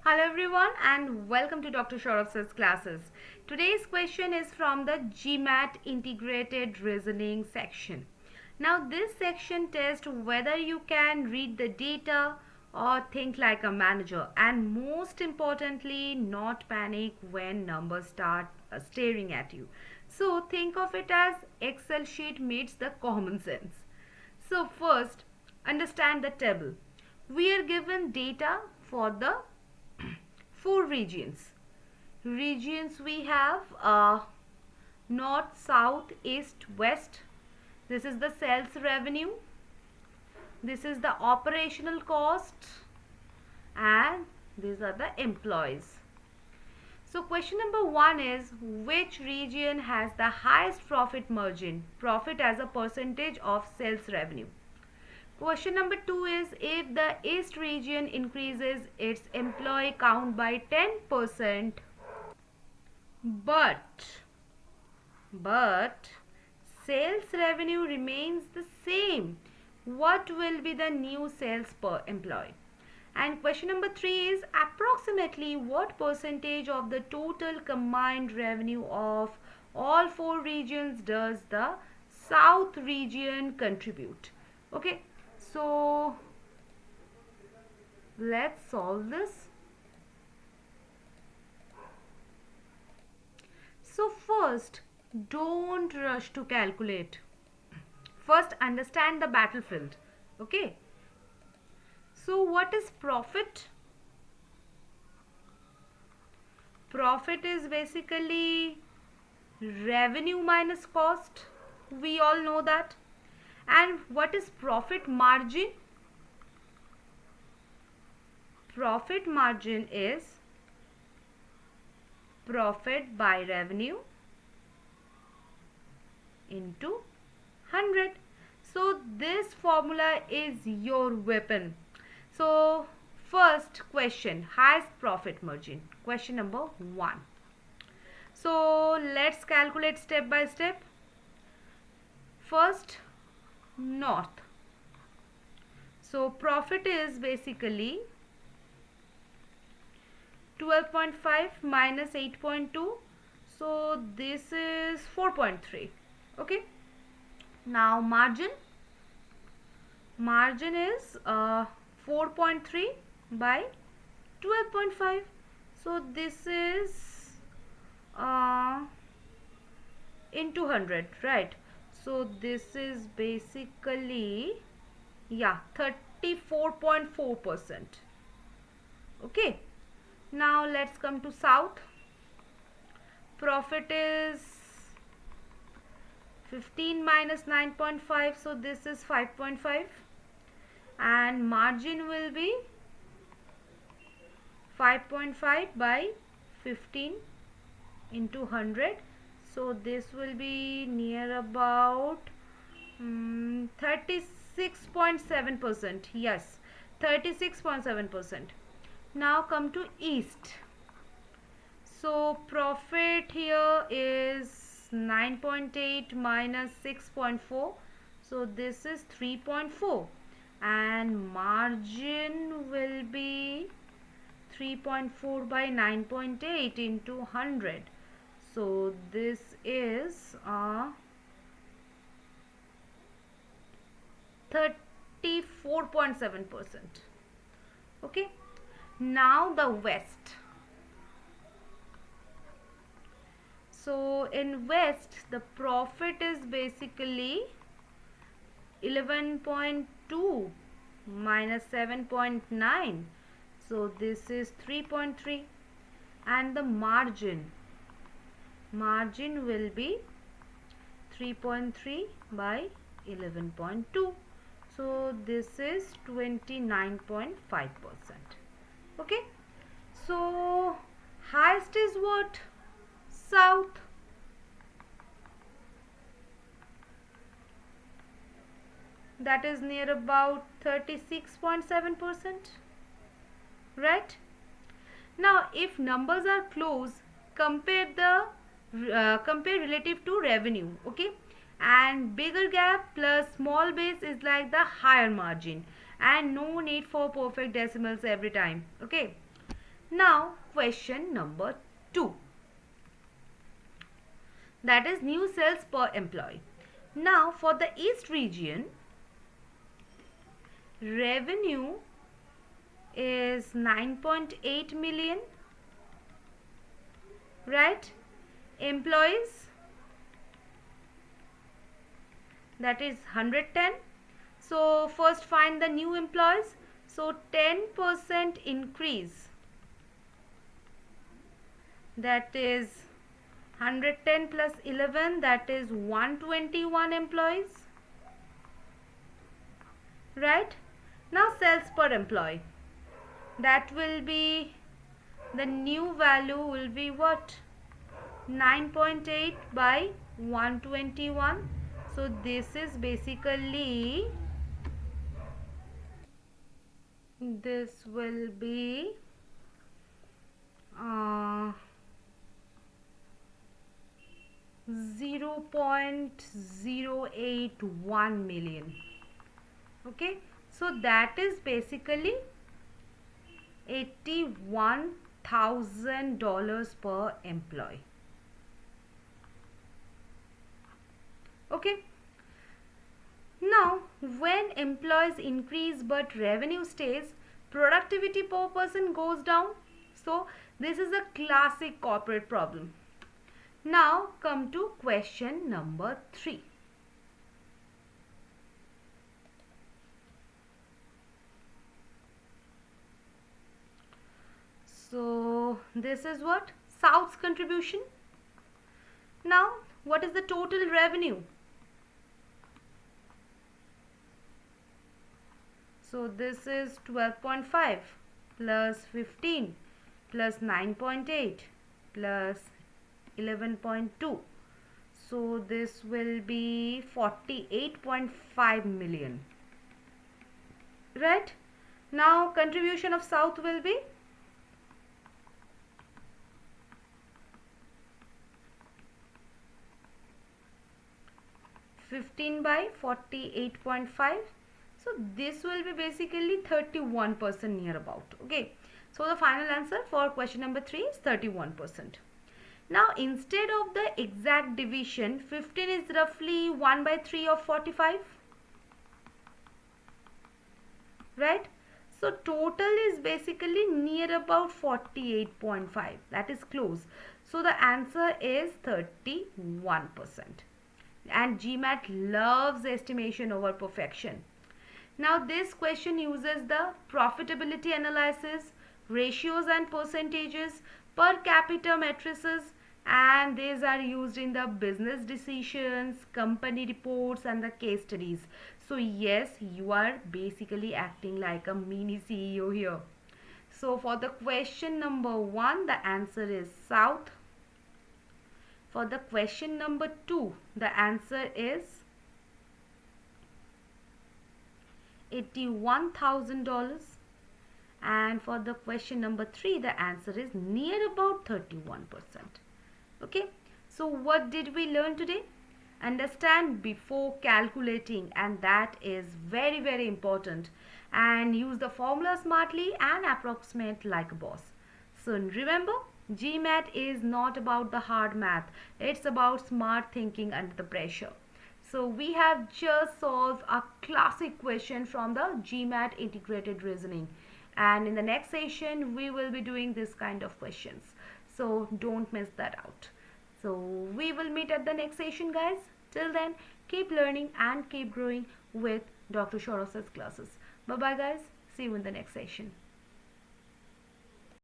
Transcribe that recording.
Hello everyone and welcome to Dr. Saurabh Sir's classes. Today's question is from the GMAT Integrated Reasoning section. Now this section tests whether you can read the data or think like a manager, and most importantly not panic when numbers start staring at you. So think of it as Excel sheet meets the common sense. So first, understand the table. We are given data for the four regions. Regions we have north, south, east, west. This is the sales revenue. This is the operational cost, and these are the employees. So question number 1 is, which region has the highest profit margin, profit as a percentage of sales revenue? Question number 2 is, if the East region increases its employee count by 10%, but sales revenue remains the same, what will be the new sales per employee? And question number 3 is, approximately what percentage of the total combined revenue of all four regions does the South region contribute? Okay. So let's solve this. So first, don't rush to calculate. First, understand the battlefield. Okay. So what is profit? Profit is basically revenue minus cost. We all know that. And what is profit margin? Profit margin is profit by revenue into 100. So this formula is your weapon. So first question, highest profit margin. Question number 1. So let's calculate step by step. First, north. So profit is basically 12.5 minus 8.2. So this is 4.3. Okay. Now margin is 4.3 by 12.5. So this is into 100, right? So this is basically 34.4%. Okay. Now let's come to south. Profit is 15 minus 9.5. So this is 5.5. And margin will be 5.5 by 15 into 100. So this will be near about 36.7%. Yes, 36.7%. Now come to east. So profit here is 9.8 minus 6.4. So this is 3.4. And margin will be 3.4 by 9.8 into 100. So this is 34.7%. Okay. Now the west. So in west, the profit is basically 11.2 minus 7.9. So this is 3.3. And the margin will be 3.3 by 11.2. So this is 29.5%. Okay. So highest is what? South. That is near about 36.7%. Right? Now if numbers are close, compare relative to revenue. Okay. And bigger gap plus small base is like the higher margin, and no need for perfect decimals every time. Okay. Now question number 2. That is new sales per employee. Now for the East region, revenue is 9.8 million, right? Employees, that is 110. So first find the new employees. So 10% increase, that is 110 plus 11, that is 121 employees, right? Now sales per employee, that will be, the new value will be what? 9.8 by 121. So this is basically, this will be 0.081 million. Okay, so that is basically $81,000 per employee. Okay, now when employees increase but revenue stays, productivity per person goes down. So this is a classic corporate problem. Now come to question number 3. So this is what? South's contribution. Now what is the total revenue? So this is 12.5 plus 15 plus 9.8 plus 11.2. So this will be 48.5 million. Right? Now contribution of South will be 15 by 48.5. So this will be basically 31% near about. Okay. So the final answer for question number 3 is 31%. Now instead of the exact division, 15 is roughly 1 by 3 of 45. Right? So total is basically near about 48.5. That is close. So the answer is 31%. And GMAT loves estimation over perfection. Now this question uses the profitability analysis, ratios and percentages, per capita matrices, and these are used in the business decisions, company reports and the case studies. So yes, you are basically acting like a mini CEO here. So for the question number 1, the answer is South. For the question number 2, the answer is $81,000. And for the question number 3, the answer is near about 31%. Okay, so what did we learn today? Understand before calculating, and that is very, very important. And use the formula smartly and approximate like a boss. So remember, GMAT is not about the hard math. It's about smart thinking under the pressure. So we have just solved a classic question from the GMAT Integrated Reasoning. And in the next session, we will be doing this kind of questions. So don't miss that out. So we will meet at the next session, guys. Till then, keep learning and keep growing with Dr. Shoros's classes. Bye-bye, guys. See you in the next session.